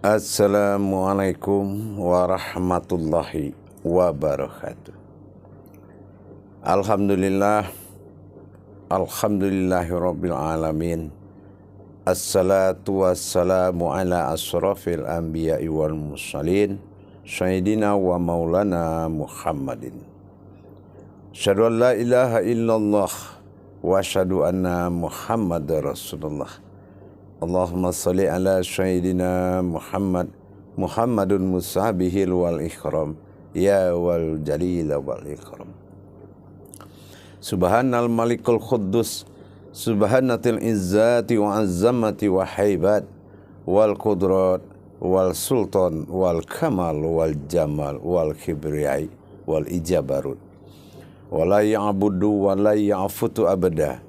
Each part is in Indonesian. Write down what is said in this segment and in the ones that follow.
Assalamualaikum warahmatullahi wabarakatuh. Alhamdulillahirabbil alamin. Assalatu wassalamu ala asrafil anbiya'i wal mursalin sayyidina wa maulana Muhammadin. Asyhadu an la ilaha illallah wa asyhadu anna Muhammadar Rasulullah. Allahumma salli ala sayyidina Muhammadun musabihil wal ikram ya wal jalil wal ikram. Subhanal malikul khuddus subhanatil izzati wa azzamati wa haibat wal qudrat wal sultan wal kamal wal jamal wal kibriyai wal ijabarut wala ya'budu wala ya'futu abada.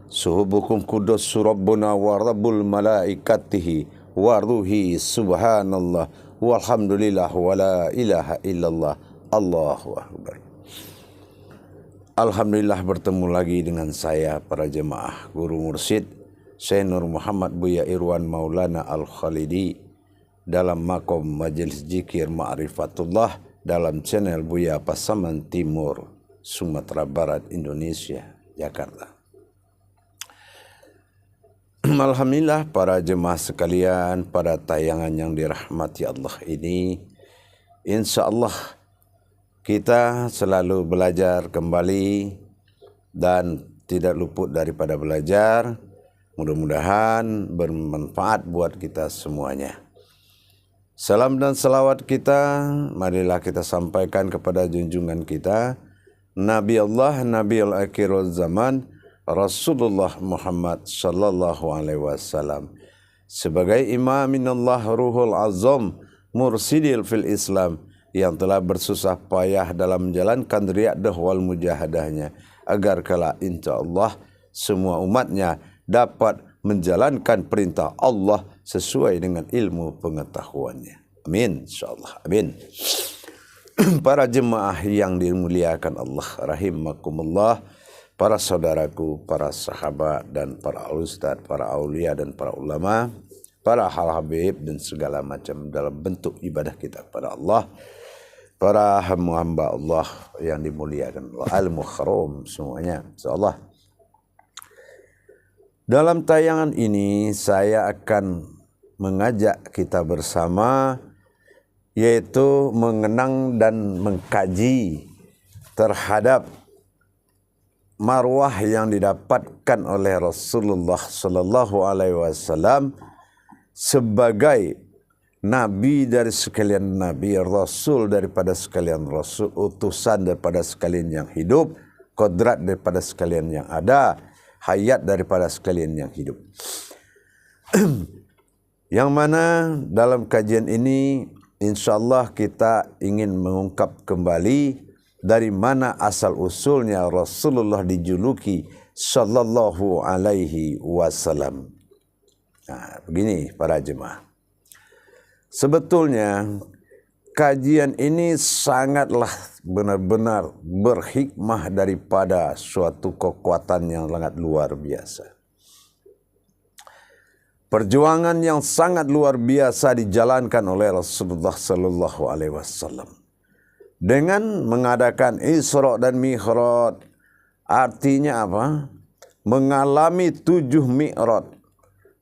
Suhubukum kudus rabbuna wa rabbul malaikatihi wa ruhi subhanallah walhamdulillah wa la ilaha illallah Allahu akbar. Alhamdulillah bertemu lagi dengan saya para jemaah guru mursyid Syekh Nur Muhammad Buya Irwan Maulana Al-Khalidi dalam makom majelis zikir ma'rifatullah dalam channel Buya Pasaman Timur, Sumatera Barat, Indonesia, Jakarta. Alhamdulillah para jemaah sekalian, pada tayangan yang dirahmati Allah ini, insya Allah kita selalu belajar kembali dan tidak luput daripada belajar. Mudah-mudahan bermanfaat buat kita semuanya. Salam dan salawat kita marilah kita sampaikan kepada junjungan kita Nabi Allah, Nabi al-akhirul zaman, Rasulullah Muhammad sallallahu alaihi wasallam sebagai imam minallah ruhul azam mursidil fil Islam yang telah bersusah payah dalam menjalankan riadah wal mujahadahnya agar kelak insyaallah semua umatnya dapat menjalankan perintah Allah sesuai dengan ilmu pengetahuannya. Amin insyaallah. Amin. Para jemaah yang dimuliakan Allah rahimakumullah, para saudaraku, para sahabat dan para ustadz, para aulia dan para ulama, para hal habib dan segala macam dalam bentuk ibadah kita kepada Allah, para hamba Allah yang dimuliakan Allah, al-mukhram semuanya, insyaallah. Dalam tayangan ini saya akan mengajak kita bersama yaitu mengenang dan mengkaji terhadap marwah yang didapatkan oleh Rasulullah sallallahu alaihi wasallam sebagai nabi dari sekalian nabi, rasul daripada sekalian rasul, utusan daripada sekalian yang hidup, kodrat daripada sekalian yang ada, hayat daripada sekalian yang hidup. Yang mana dalam kajian ini insyaallah kita ingin mengungkap kembali dari mana asal usulnya Rasulullah dijuluki sallallahu alaihi wasallam. Nah, begini para jemaah. Sebetulnya kajian ini sangatlah benar-benar berhikmah daripada suatu kekuatan yang sangat luar biasa. Perjuangan yang sangat luar biasa dijalankan oleh Rasulullah sallallahu alaihi wasallam. Dengan mengadakan Isra dan Mi'raj, artinya apa? Mengalami 7 Mi'raj.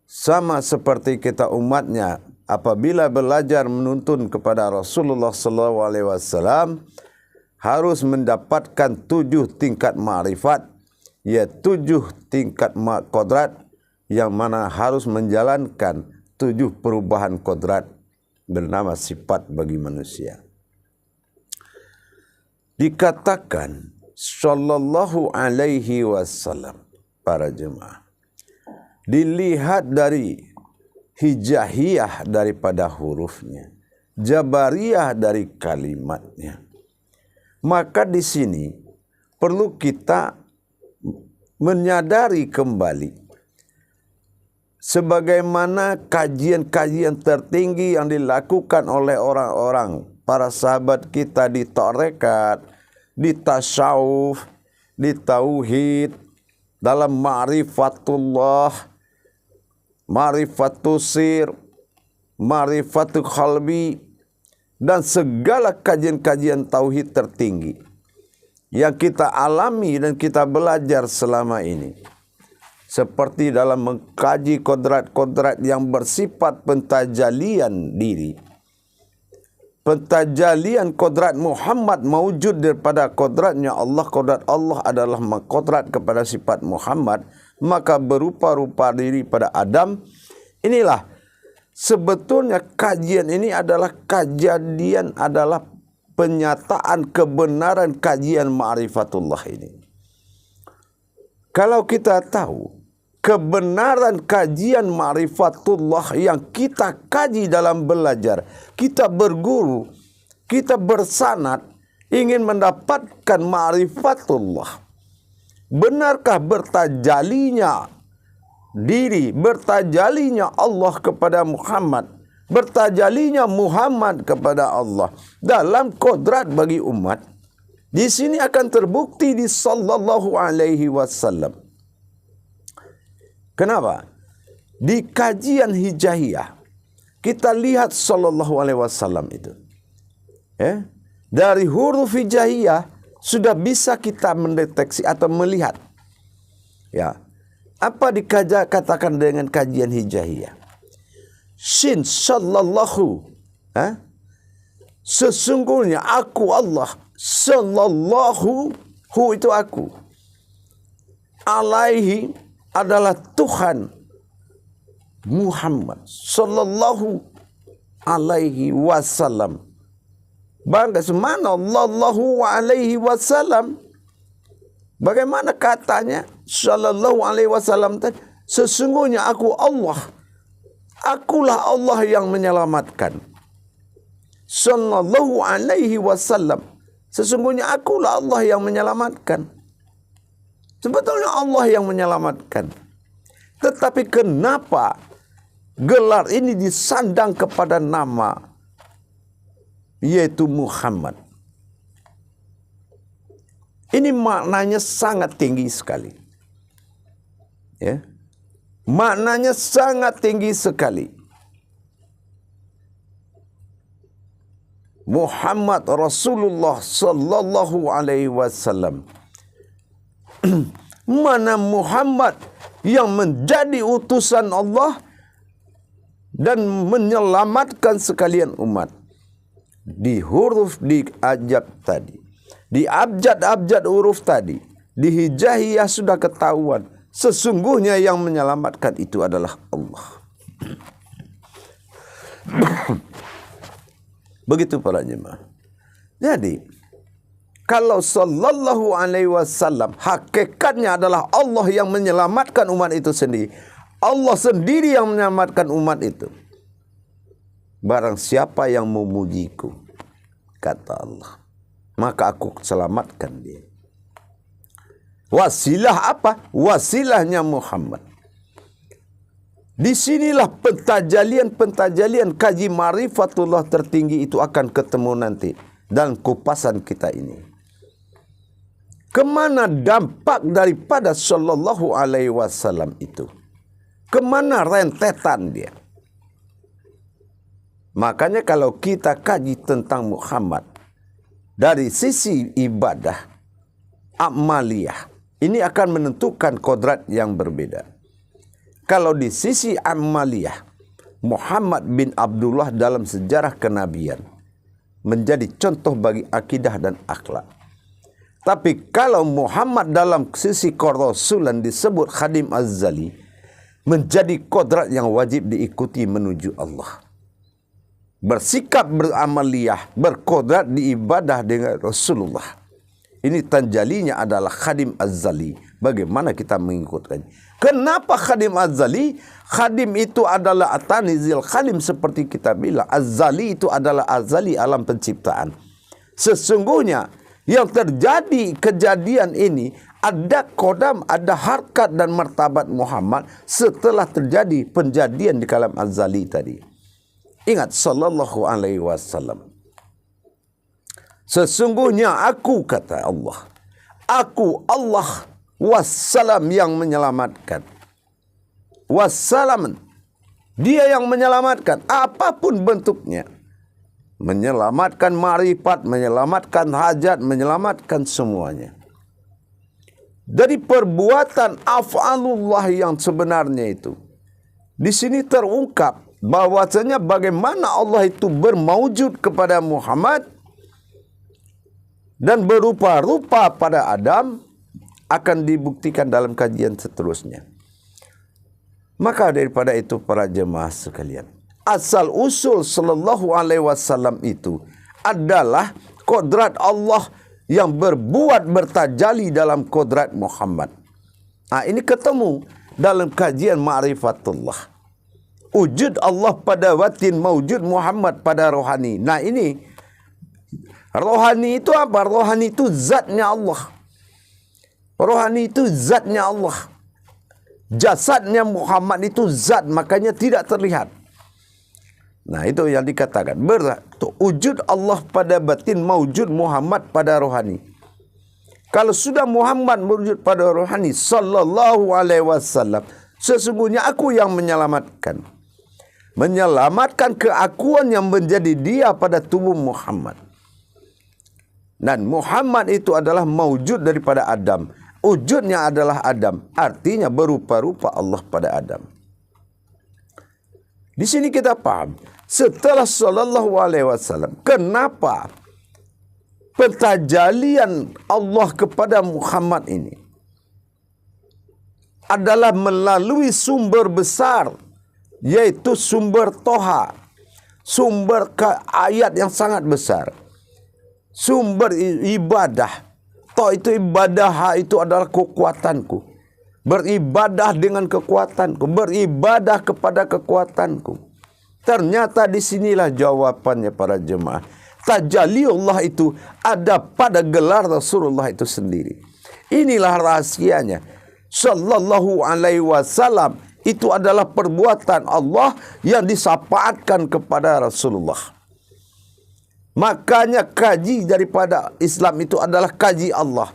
Sama seperti kita umatnya apabila belajar menuntun kepada Rasulullah SAW harus mendapatkan 7 tingkat ma'rifat, ya 7 tingkat kodrat yang mana harus menjalankan 7 perubahan kodrat bernama sifat bagi manusia. Dikatakan sallallahu alaihi wasallam para jemaah, dilihat dari hijaiyah daripada hurufnya, jabariyah dari kalimatnya, maka di sini perlu kita menyadari kembali sebagaimana kajian-kajian tertinggi yang dilakukan oleh orang-orang para sahabat kita di tarekat, di tasawuf, di tauhid, dalam ma'rifatullah, ma'rifatus sir, ma'rifatul qalbi, dan segala kajian-kajian tauhid tertinggi yang kita alami dan kita belajar selama ini. Seperti dalam mengkaji kodrat-kodrat yang bersifat pentajalian diri. Pentajalian kodrat Muhammad mewujud daripada kodratnya Allah. Kodrat Allah adalah kodrat kepada sifat Muhammad. Maka berupa-rupa diri pada Adam. Inilah sebetulnya kajian ini adalah penyataan kebenaran kajian ma'rifatullah ini. Kalau kita tahu kebenaran kajian ma'rifatullah yang kita kaji dalam belajar, kita berguru, kita bersanad, ingin mendapatkan ma'rifatullah. Benarkah bertajalinya diri, bertajalinya Allah kepada Muhammad, bertajalinya Muhammad kepada Allah dalam kodrat bagi umat? Di sini akan terbukti di sallallahu alaihi wasallam. Kenapa? Di kajian hijaiyah kita lihat sallallahu alaihi wasallam itu. Dari huruf hijaiyah sudah bisa kita mendeteksi atau melihat. Ya. Apa dikatakan dengan kajian hijaiyah? Shin sallallahu, sesungguhnya aku Allah, sallallahu, hu itu aku, alaihi adalah Tuhan Muhammad sallallahu alaihi wasallam. Bagaimana sallallahu alaihi wasallam? Bagaimana katanya sallallahu alaihi wasallam tadi? Sesungguhnya aku Allah. Akulah Allah yang menyelamatkan. Sallallahu alaihi wasallam. Sesungguhnya akulah Allah yang menyelamatkan. Sebetulnya Allah yang menyelamatkan. Tetapi kenapa gelar ini disandang kepada nama yaitu Muhammad? Ini maknanya sangat tinggi sekali. Ya. Maknanya sangat tinggi sekali. Muhammad Rasulullah sallallahu alaihi wasallam. Mana Muhammad yang menjadi utusan Allah dan menyelamatkan sekalian umat. Di huruf di ajab tadi, di abjad-abjad huruf tadi, di hijaiyah sudah ketahuan sesungguhnya yang menyelamatkan itu adalah Allah. Begitu para jemaah. Jadi kalau sallallahu alaihi wasallam hakikatnya adalah Allah yang menyelamatkan umat itu sendiri. Allah sendiri yang menyelamatkan umat itu. Barang siapa yang memujiku, kata Allah, maka aku selamatkan dia. Wasilah apa? Wasilahnya Muhammad. Disinilah pentajalian kaji ma'rifatullah tertinggi itu akan ketemu nanti dalam kupasan kita ini. Kemana dampak daripada sallallahu alaihi wasallam itu? Kemana rentetan dia? Makanya kalau kita kaji tentang Muhammad dari sisi ibadah, amaliyah, ini akan menentukan kodrat yang berbeda. Kalau di sisi amaliyah, Muhammad bin Abdullah dalam sejarah kenabian menjadi contoh bagi akidah dan akhlak. Tapi kalau Muhammad dalam sisi kerasulan disebut khadim az-zali, menjadi kodrat yang wajib diikuti menuju Allah. Bersikap beramaliyah, berkodrat di ibadah dengan Rasulullah. Ini tanjalinya adalah khadim az-zali. Bagaimana kita mengikutkannya? Kenapa khadim az-zali? Khadim itu adalah atanizil khadim seperti kita bilang. Az-zali itu adalah azali alam penciptaan. Sesungguhnya yang terjadi kejadian ini ada kodam, ada harkat dan martabat Muhammad setelah terjadi penjadian di kalam az-zali tadi. Ingat sallallahu alaihi wasallam. Sesungguhnya aku, kata Allah, aku Allah wassalam yang menyelamatkan. Wassalaman, Dia yang menyelamatkan apapun bentuknya. Menyelamatkan ma'rifat, menyelamatkan hajat, menyelamatkan semuanya. Dari perbuatan af'alullah yang sebenarnya itu. Di sini terungkap bahwasanya bagaimana Allah itu bermaujud kepada Muhammad dan berupa-rupa pada Adam akan dibuktikan dalam kajian seterusnya. Maka daripada itu para jemaah sekalian, asal usul sallallahu alaihi wasallam itu adalah kodrat Allah yang berbuat bertajali dalam kodrat Muhammad. Ini ketemu dalam kajian ma'rifatullah. Wujud Allah pada batin, mawujud Muhammad pada rohani. Ini rohani itu apa? Rohani itu zatnya Allah. Rohani itu zatnya Allah. Jasadnya Muhammad itu zat, makanya tidak terlihat. Itu yang dikatakan. Wujud Allah pada batin, mawujud Muhammad pada rohani. Kalau sudah Muhammad mewujud pada rohani, sallallahu alaihi wasallam, sesungguhnya aku yang menyelamatkan. Menyelamatkan keakuan yang menjadi dia pada tubuh Muhammad. Dan Muhammad itu adalah mawujud daripada Adam. Wujudnya adalah Adam. Artinya berupa-rupa Allah pada Adam. Di sini kita paham. Setelah sallallahu alaihi wasallam, kenapa pentajalian Allah kepada Muhammad ini adalah melalui sumber besar, yaitu sumber Toha, sumber ayat yang sangat besar, sumber ibadah. Toh itu ibadah, ha itu adalah kekuatanku. Beribadah dengan kekuatanku, beribadah kepada kekuatanku. Ternyata disinilah jawabannya para jemaah. Tajalliullah itu ada pada gelar Rasulullah itu sendiri. Inilah rahasianya. Sallallahu alaihi wasallam itu adalah perbuatan Allah yang disapaatkan kepada Rasulullah. Makanya kaji daripada Islam itu adalah kaji Allah.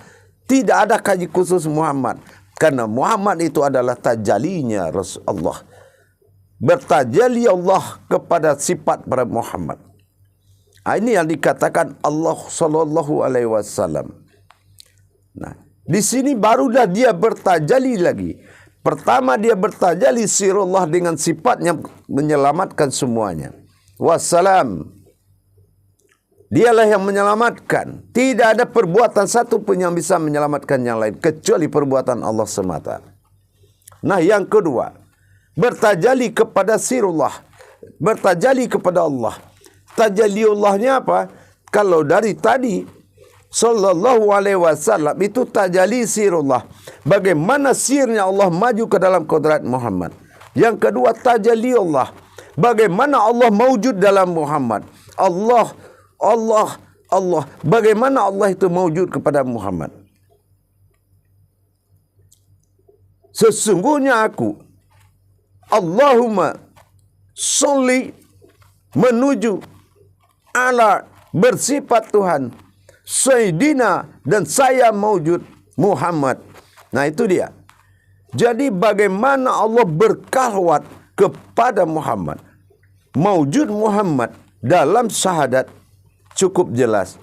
Tidak ada kaji khusus Muhammad. Karena Muhammad itu adalah tajalinya Rasulullah. Bertajali Allah kepada sifat pada Muhammad. Ini yang dikatakan Allah sallallahu alaihi wasallam. Di sini barulah dia bertajali lagi. Pertama dia bertajali sirullah dengan sifatnya menyelamatkan semuanya. Wassalam. Dialah yang menyelamatkan. Tidak ada perbuatan satu pun yang bisa menyelamatkan yang lain, kecuali perbuatan Allah semata. Yang kedua, bertajali kepada sirullah. Bertajali kepada Allah. Tajaliullahnya apa? Kalau dari tadi, sallallahu alaihi wasallam itu tajali sirullah. Bagaimana sirnya Allah maju ke dalam kodrat Muhammad. Yang kedua, tajaliullah. Bagaimana Allah mewujud dalam Muhammad. Allah. Bagaimana Allah itu mewujud kepada Muhammad. Sesungguhnya aku, Allahumma sholli, menuju ala, bersifat Tuhan, Sayyidina, dan saya mewujud Muhammad. Itu dia. Jadi bagaimana Allah berkalwat kepada Muhammad. Mewujud Muhammad dalam syahadat cukup jelas.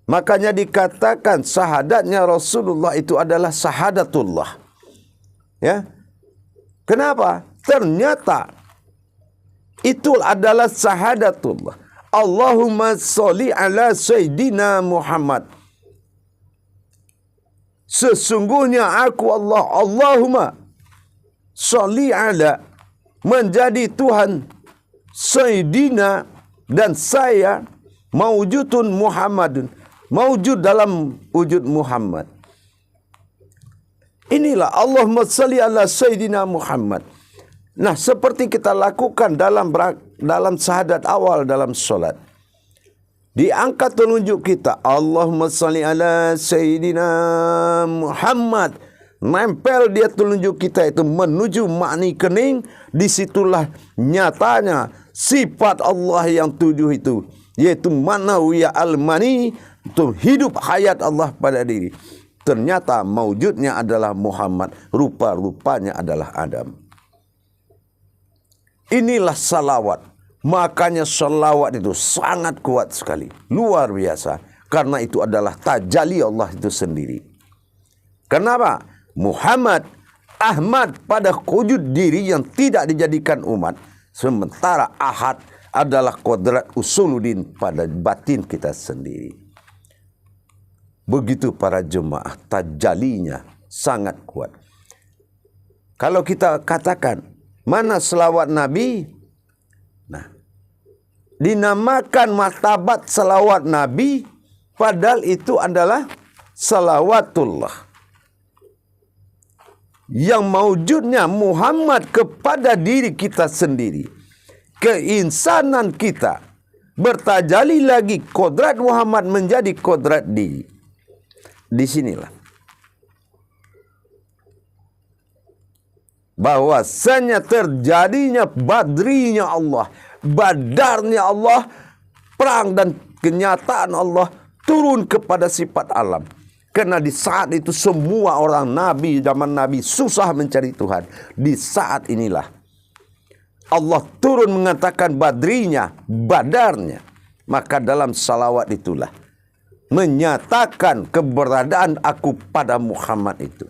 Makanya dikatakan syahadatnya Rasulullah itu adalah syahadatullah. Kenapa? Ternyata itu adalah syahadatullah. Allahumma sholli ala Sayyidina Muhammad. Sesungguhnya aku Allah. Allahumma sholli ala, menjadi Tuhan Sayyidina, dan saya mawujudun Muhammadun, mawujud dalam wujud Muhammad. Inilah Allahumma sholli ala Sayyidina Muhammad. Seperti kita lakukan dalam syahadat awal dalam solat. Diangkat telunjuk kita, Allahumma sholli ala Sayyidina Muhammad. Nempel dia telunjuk kita itu menuju makni kening. Disitulah nyatanya sifat Allah yang tujuh itu, yaitu manawiyah al-mani, itu hidup hayat Allah pada diri. Ternyata mewujudnya adalah Muhammad, rupa-rupanya adalah Adam. Inilah salawat. Makanya salawat itu sangat kuat sekali. Luar biasa. Karena itu adalah tajalli Allah itu sendiri. Kenapa? Muhammad, Ahmad pada wujud diri yang tidak dijadikan umat. Sementara Ahad adalah kodrat usuluddin pada batin kita sendiri. Begitu para jemaah, tajallinya sangat kuat. Kalau kita katakan, mana selawat Nabi? Nah, dinamakan martabat selawat Nabi, padahal itu adalah salawatullah. Yang mewujudnya Muhammad kepada diri kita sendiri. Keinsanan kita bertajalli lagi, kodrat Muhammad menjadi kodrat diri. Disinilah bahwasanya terjadinya badrinya Allah, badarnya Allah, perang dan kenyataan Allah turun kepada sifat alam. Karena di saat itu semua orang Nabi, zaman Nabi susah mencari Tuhan. Di saat inilah Allah turun mengatakan badrinya, badarnya. Maka dalam salawat itulah menyatakan keberadaan aku pada Muhammad itu.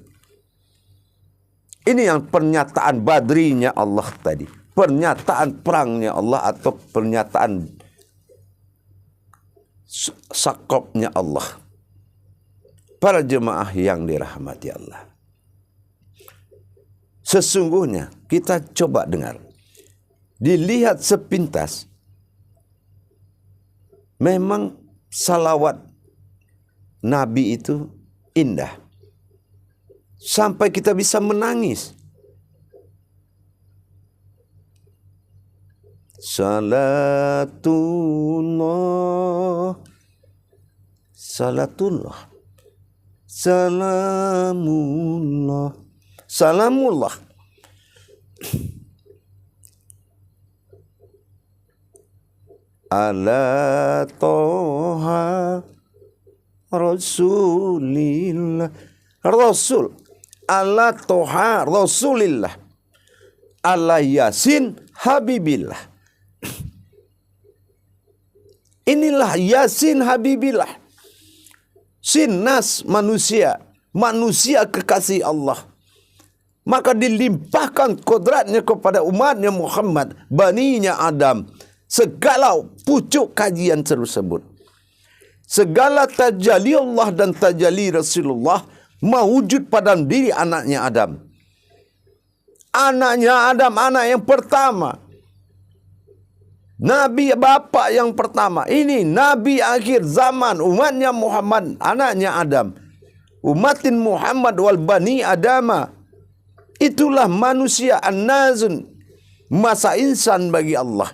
Ini yang pernyataan badrinya Allah tadi. Pernyataan perangnya Allah atau pernyataan sakopnya Allah. Para jemaah yang dirahmati Allah. Sesungguhnya kita coba dengar. Dilihat sepintas. Memang salawat Nabi itu indah. Sampai kita bisa menangis. Salatullah. Salatullah. Salamullah. Salamullah. Ala toha Rasulillah. Rasul. Ala toha Rasulillah. Ala Yasin Habibillah. Inilah Yasin Habibillah. Sinnas manusia. Manusia kekasih Allah. Maka dilimpahkan kodratnya kepada umatnya Muhammad. Baninya Adam. Segala pucuk kajian tersebut. Segala tajalli Allah dan tajalli Rasulullah mewujud pada diri anaknya Adam. Anaknya Adam, anak yang pertama. Nabi bapa yang pertama. Ini Nabi akhir zaman, umatnya Muhammad, anaknya Adam. Umatin Muhammad wal bani Adama. Itulah manusia an-nazun, masa insan bagi Allah.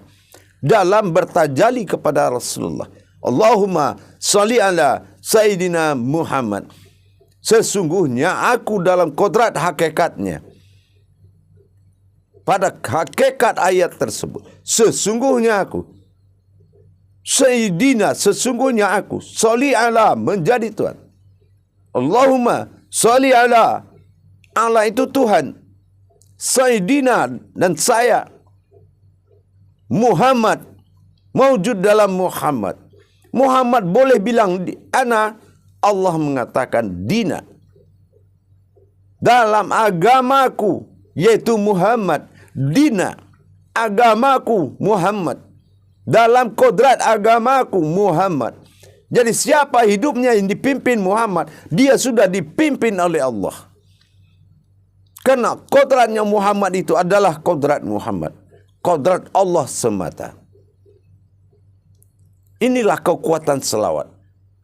Dalam bertajalli kepada Rasulullah. Allahumma salli ala Sayyidina Muhammad. Sesungguhnya aku dalam kodrat hakikatnya. Pada hakikat ayat tersebut. Sesungguhnya aku. Sayyidina, sesungguhnya aku. Salli ala, menjadi Tuhan. Allahumma salli ala. Allah itu Tuhan. Sayyidina, dan saya. Muhammad. Mewujud dalam Muhammad. Muhammad boleh bilang ana. Allah mengatakan dina. Dalam agamaku. Yaitu Muhammad. Dina. Agamaku Muhammad. Dalam kodrat agamaku Muhammad. Jadi siapa hidupnya yang dipimpin Muhammad, dia sudah dipimpin oleh Allah. Karena kodratnya Muhammad itu adalah kodrat Muhammad. Kodrat Allah semata. Inilah kekuatan selawat.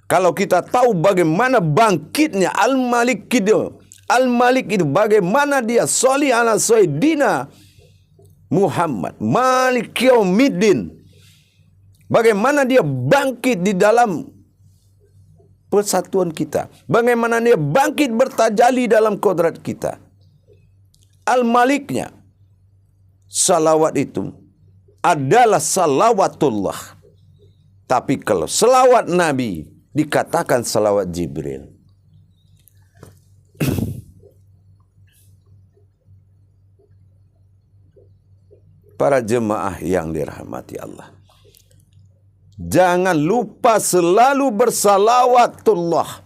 Kalau kita tahu bagaimana bangkitnya Al-Malik itu. Al-Malik itu bagaimana dia sholli ala Sayyidina Muhammad. Malik Yaumiddin. Bagaimana dia bangkit di dalam persatuan kita. Bagaimana dia bangkit bertajalli dalam kodrat kita. Al-Maliknya. Salawat itu adalah salawatullah. Tapi kalau salawat Nabi dikatakan salawat Jibril. Para jemaah yang dirahmati Allah, jangan lupa selalu bersalawatullah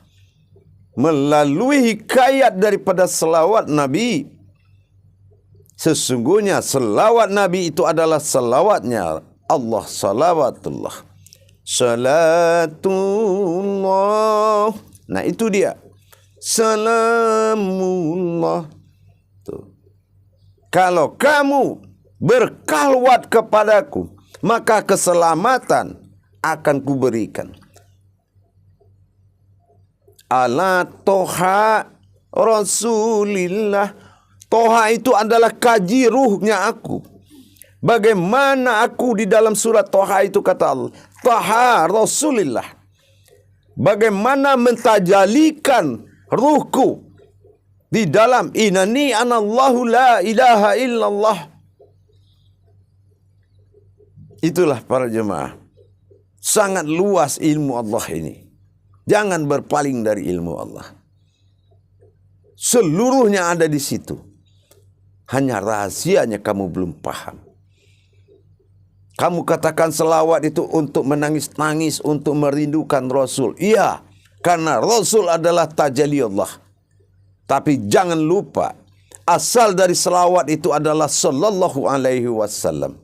melalui hikayat daripada selawat Nabi. Sesungguhnya selawat Nabi itu adalah selawatnya Allah, salawatullah. Salatullah. Nah itu dia. Salamullah. Tuh. Kalau kamu berkalwat kepadaku, maka keselamatan akan kuberikan. Ala toha Rasulillah. Toha itu adalah kaji ruhnya aku. Bagaimana aku di dalam surat Toha itu kata Allah, Toha Rasulillah. Bagaimana mentajalikan ruhku di dalam inani anallahu la ilaha illallah. Itulah para jemaah. Sangat luas ilmu Allah ini. Jangan berpaling dari ilmu Allah. Seluruhnya ada di situ. Hanya rahasianya kamu belum paham. Kamu katakan selawat itu untuk menangis-nangis, untuk merindukan Rasul. Iya, karena Rasul adalah tajalli Allah. Tapi jangan lupa, asal dari selawat itu adalah sallallahu alaihi wasallam.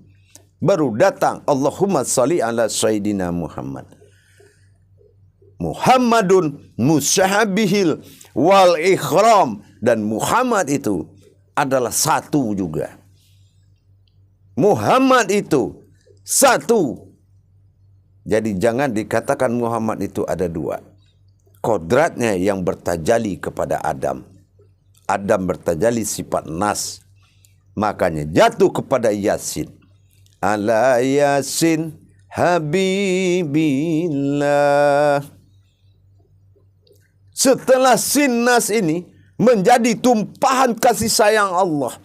Baru datang Allahumma salli ala Sayyidina Muhammad. Muhammadun musahabihil wal ikhram. Dan Muhammad itu adalah satu juga. Muhammad itu satu. Jadi jangan dikatakan Muhammad itu ada dua. Kodratnya yang bertajali kepada Adam. Adam bertajali sifat nas. Makanya jatuh kepada Yasin. Ala Yasin Habibillah. Setelah sin nas ini menjadi tumpahan kasih sayang Allah.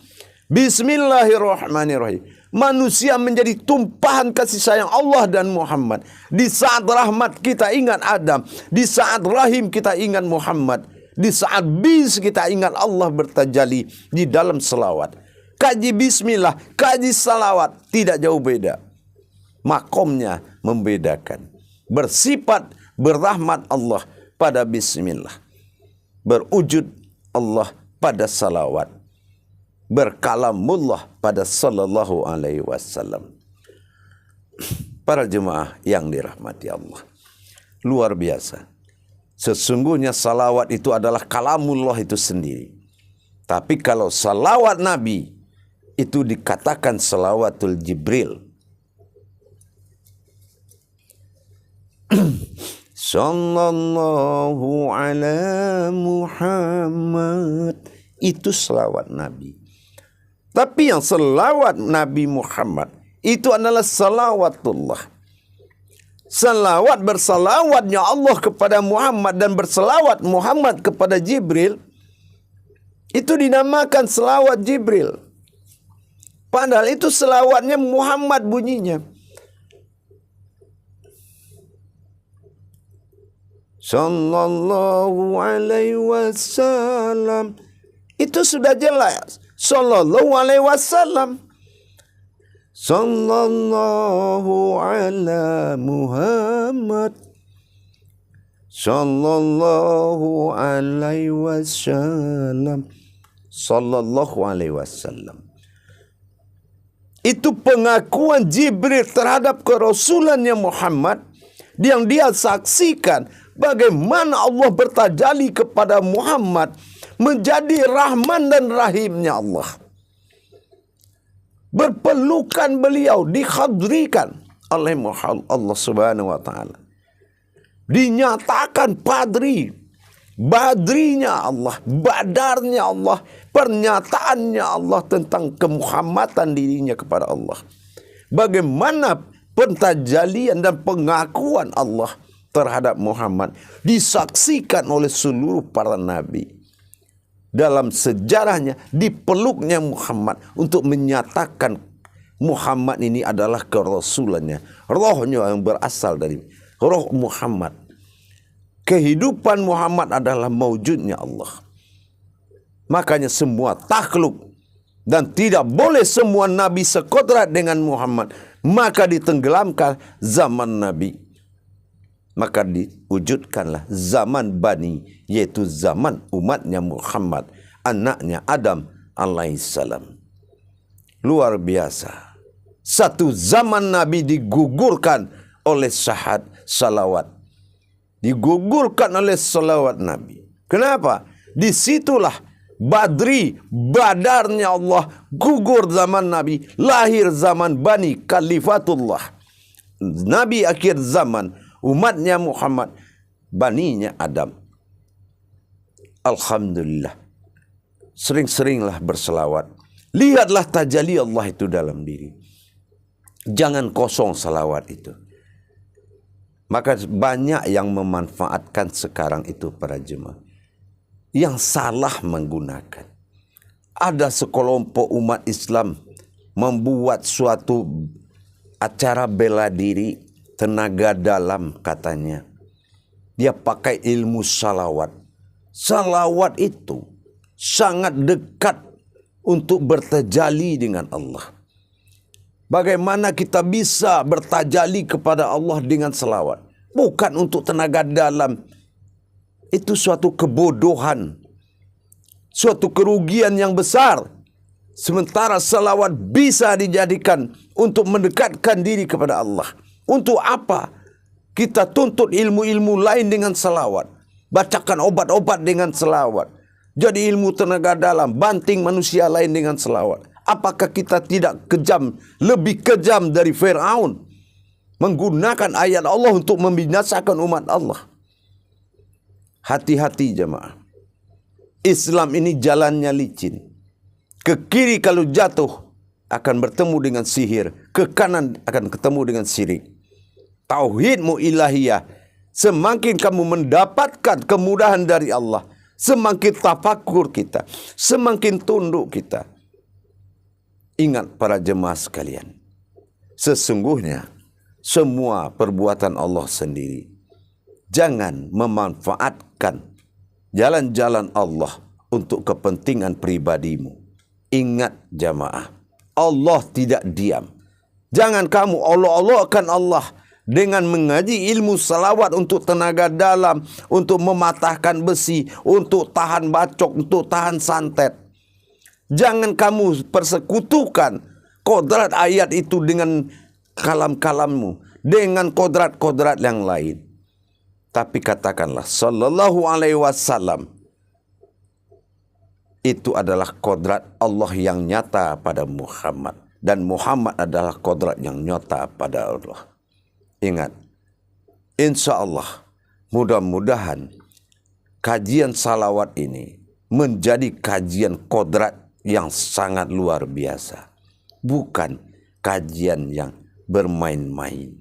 Bismillahirrahmanirrahim. Manusia menjadi tumpahan kasih sayang Allah dan Muhammad. Di saat rahmat kita ingat Adam. Di saat rahim kita ingat Muhammad. Di saat bis kita ingat Allah bertajalli di dalam selawat. Kaji bismillah, kaji salawat tidak jauh beda. Makomnya membedakan. Bersifat berrahmat Allah pada bismillah. Berwujud Allah pada salawat. Berkalamullah pada sallallahu alaihi wasallam. Para jemaah yang dirahmati Allah, luar biasa. Sesungguhnya salawat itu adalah kalamullah itu sendiri. Tapi kalau salawat Nabi itu dikatakan salawatul Jibril. Sallallahu ala Muhammad. Itu selawat Nabi. Tapi yang selawat Nabi Muhammad itu adalah salawatullah. Salawat bersalawatnya Allah kepada Muhammad dan bersalawat Muhammad kepada Jibril. Itu dinamakan selawat Jibril. Padahal itu selawatnya Muhammad bunyinya. Sallallahu alaihi wasallam. Itu sudah jelas. Sallallahu alaihi wasallam. Sallallahu ala Muhammad. Sallallahu alaihi wasallam. Sallallahu alaihi wasallam. Itu pengakuan Jibril terhadap kerasulannya Muhammad yang dia saksikan bagaimana Allah bertajalli kepada Muhammad menjadi Rahman dan Rahimnya Allah. Berpelukan beliau, dikhadrikan oleh Allah subhanahu wa ta'ala. Dinyatakan padri, badrinya Allah, badarnya Allah, pernyataannya Allah tentang kemuhammadan dirinya kepada Allah. Bagaimana pentajalian dan pengakuan Allah terhadap Muhammad disaksikan oleh seluruh para nabi. Dalam sejarahnya dipeluknya Muhammad untuk menyatakan Muhammad ini adalah kerasulannya. Rohnya yang berasal dari roh Muhammad. Kehidupan Muhammad adalah maujudnya Allah. Makanya semua takhluk Dan tidak boleh semua Nabi sekodrat dengan Muhammad. Maka ditenggelamkan zaman Nabi. Maka diwujudkanlah zaman Bani, yaitu zaman umatnya Muhammad, anaknya Adam alaihissalam. Luar biasa. Satu zaman Nabi digugurkan oleh salawat. Digugurkan oleh salawat Nabi. Kenapa? Disitulah badarnya Allah gugur zaman Nabi, lahir zaman Bani Khalifatullah. Nabi akhir zaman, umatnya Muhammad, baninya Adam. Alhamdulillah. Sering-seringlah berselawat. Lihatlah tajalli Allah itu dalam diri. Jangan kosong salawat itu. Maka banyak yang memanfaatkan sekarang itu para jemaah. Yang salah menggunakan. Ada sekelompok umat Islam membuat suatu acara bela diri, tenaga dalam katanya. Dia pakai ilmu salawat. Salawat itu sangat dekat untuk bertajalli dengan Allah. Bagaimana kita bisa bertajalli kepada Allah dengan salawat? Bukan untuk tenaga dalam. Itu suatu kebodohan, suatu kerugian yang besar. Sementara salawat bisa dijadikan untuk mendekatkan diri kepada Allah. Untuk apa kita tuntut ilmu-ilmu lain dengan salawat? Bacakan obat-obat dengan salawat. Jadi ilmu tenaga dalam, banting manusia lain dengan salawat. Apakah kita tidak kejam, lebih kejam dari Fir'aun? Menggunakan ayat Allah untuk membinasakan umat Allah. Hati-hati jemaah. Islam ini jalannya licin. Ke kiri kalau jatuh akan bertemu dengan sihir. Ke kanan akan ketemu dengan syirik. Tauhidmu ilahiyah. Semakin kamu mendapatkan kemudahan dari Allah, semakin tafakur kita, semakin tunduk kita. Ingat para jemaah sekalian. Sesungguhnya semua perbuatan Allah sendiri. Jangan memanfaatkan jalan-jalan Allah untuk kepentingan pribadimu. Ingat jamaah, Allah tidak diam. Jangan kamu Allah-Allahkan Allah dengan mengaji ilmu salawat untuk tenaga dalam, untuk mematahkan besi, untuk tahan bacok, untuk tahan santet. Jangan kamu persekutukan kodrat ayat itu dengan kalam-kalammu, dengan kodrat-kodrat yang lain. Tapi katakanlah sallallahu alaihi wasallam itu adalah kodrat Allah yang nyata pada Muhammad. Dan Muhammad adalah kodrat yang nyata pada Allah. Ingat, insya Allah mudah-mudahan kajian salawat ini menjadi kajian kodrat yang sangat luar biasa. Bukan kajian yang bermain-main.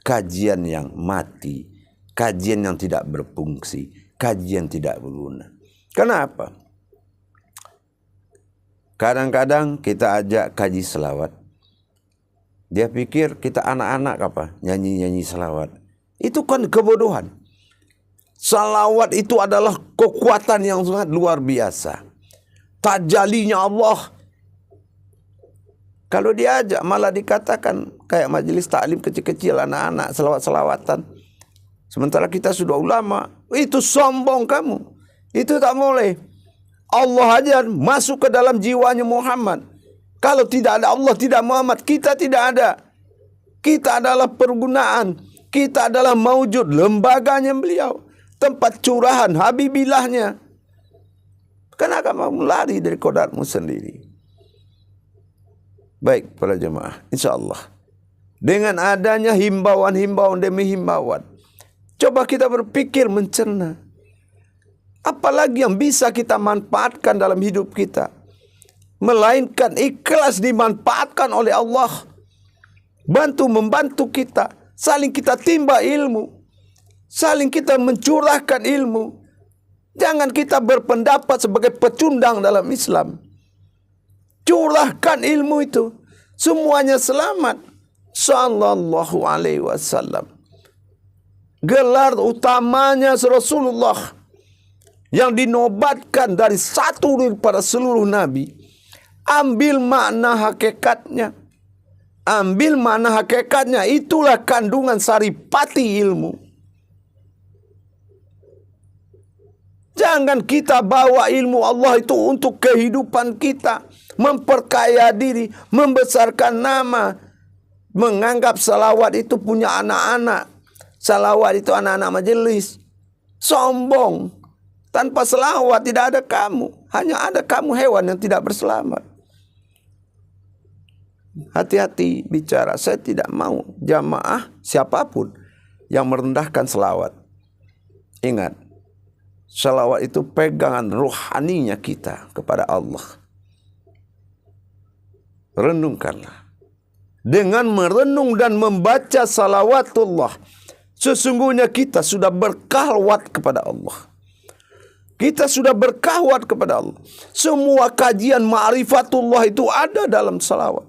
Kajian yang mati. Kajian yang tidak berfungsi, kajian tidak berguna. Kenapa? Kadang-kadang kita ajak kaji selawat. Dia pikir kita anak-anak apa? Nyanyi-nyanyi selawat. Itu kan kebodohan. Salawat itu adalah kekuatan yang sangat luar biasa. Tajallinya Allah. Kalau diajak malah dikatakan kayak majelis taklim kecil-kecil anak-anak selawat-selawatan. Sementara kita sudah ulama, itu sombong kamu. Itu tak boleh. Allah aja masuk ke dalam jiwanya Muhammad. Kalau tidak ada Allah, tidak Muhammad, kita tidak ada. Kita adalah pergunaan. Kita adalah maujud, lembaganya beliau. Tempat curahan, habibillahnya. Kenapa kamu lari dari kodratmu sendiri? Baik para jemaah, insya Allah. Dengan adanya himbauan-himbauan demi himbauan. Coba kita berpikir mencerna. Apalagi yang bisa kita manfaatkan dalam hidup kita. Melainkan ikhlas dimanfaatkan oleh Allah. Bantu-membantu kita. Saling kita timba ilmu. Saling kita mencurahkan ilmu. Jangan kita berpendapat sebagai pecundang dalam Islam. Curahkan ilmu itu. Semuanya selamat. Sallallahu alaihi wasallam. Gelar utamanya Rasulullah yang dinobatkan dari satu daripada seluruh nabi Ambil makna hakikatnya. Ambil makna hakikatnya. Itulah kandungan saripati ilmu. Jangan kita bawa ilmu Allah itu untuk kehidupan kita. Memperkaya diri. Membesarkan nama. Menganggap salawat itu punya anak-anak. Salawat itu anak-anak majelis. Sombong. Tanpa selawat tidak ada kamu. Hanya ada kamu hewan yang tidak berselamat. Hati-hati bicara. Saya tidak mau jamaah siapapun yang merendahkan selawat. Ingat. Salawat itu pegangan rohaninya kita kepada Allah. Renungkanlah. Dengan merenung dan membaca salawatullah, sesungguhnya kita sudah berkhawat kepada Allah. Kita sudah berkhawat kepada Allah. Semua kajian ma'rifatullah itu ada dalam salawat.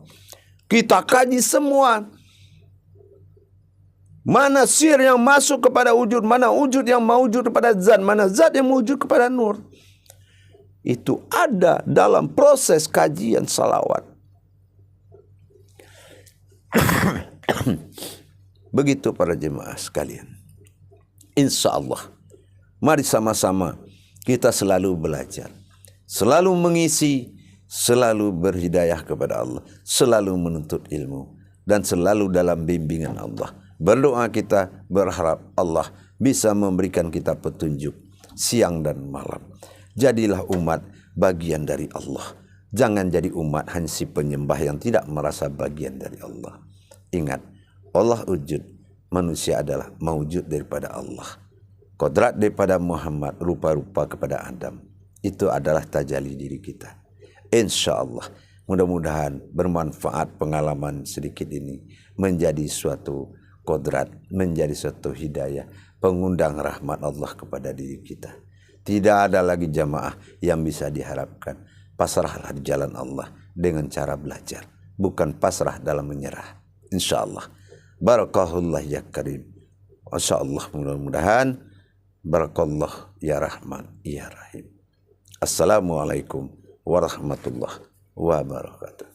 Kita kaji semua. Mana sir yang masuk kepada wujud, mana wujud yang mawujud kepada zat, mana zat yang mewujud kepada nur. Itu ada dalam proses kajian salawat. Begitu para jemaah sekalian. Insya Allah, mari sama-sama kita selalu belajar, selalu mengisi, selalu berhidayah kepada Allah, selalu menuntut ilmu, dan selalu dalam bimbingan Allah. Berdoa kita berharap Allah bisa memberikan kita petunjuk siang dan malam. Jadilah umat bagian dari Allah. Jangan jadi umat hanya si penyembah yang tidak merasa bagian dari Allah. Ingat, Allah wujud, manusia adalah mawujud daripada Allah. Kodrat daripada Muhammad, rupa-rupa kepada Adam. Itu adalah tajalli diri kita. Insya Allah, mudah-mudahan bermanfaat pengalaman sedikit ini menjadi suatu kodrat, menjadi suatu hidayah, pengundang rahmat Allah kepada diri kita. Tidak ada lagi jamaah yang bisa diharapkan. Pasrahlah di jalan Allah dengan cara belajar, bukan pasrah dalam menyerah. Insya Allah. Barakahullah ya karim. Insya Allah, mudah-mudahan barakallah ya rahman ya rahim. Assalamualaikum warahmatullahi wabarakatuh.